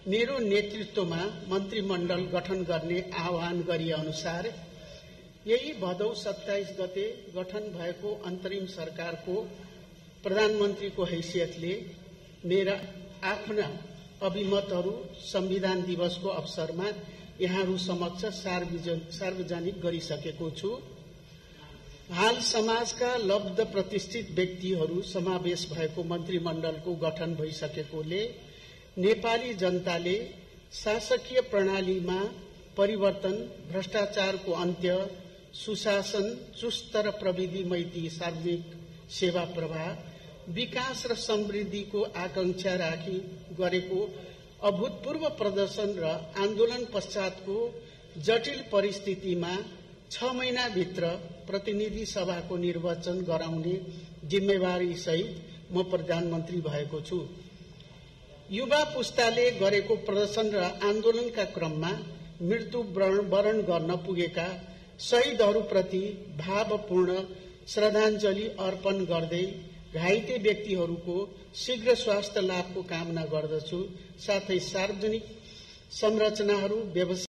मेरो नेतृत्वमा मन्त्रीमण्डल गठन गर्ने आह्वान गरिए अनुसार यही भदौ 27 गते गठन भएको अन्तरिम सरकारको प्रधानमन्त्रीको हैसियतले मेरा आफ्ना अभिमतहरू संविधान दिवसको अवसरमा यहाँहरू समक्ष सार्वजनिक गरिसकेको छु। हाल समाजका लब्ध प्रतिष्ठित व्यक्तिहरू समावेश भएको मन्त्रीमण्डलको गठन भइसकेकोले नेपाली जनताले शासकीय प्रणालीमा परिवर्तन, भ्रष्टाचारको अन्त्य, सुशासन, चुस्त र प्रविधिमैत्री सार्वजनिक सेवा प्रवाह, विकास र समृद्धिको आकांक्षा राखी गरेको अभूतपूर्व प्रदर्शन र आन्दोलन पश्चातको जटिल परिस्थितिमा 6 महिनाभित्र प्रतिनिधि सभाको निर्वाचन गराउने जिम्मेवारी सहित म प्रधानमन्त्री भएको छु। युवा पुस्ताले गरेको प्रदर्शन र आन्दोलनका क्रममा मृत्यु वरण गर्न पुगेका शहीदहरूप्रति भावपूर्ण श्रद्धाञ्जली अर्पण गर्दै घाइते व्यक्तिहरूको शीघ्र स्वास्थ्य लाभको कामना गर्दछु। साथै सार्वजनिक संरचनाहरू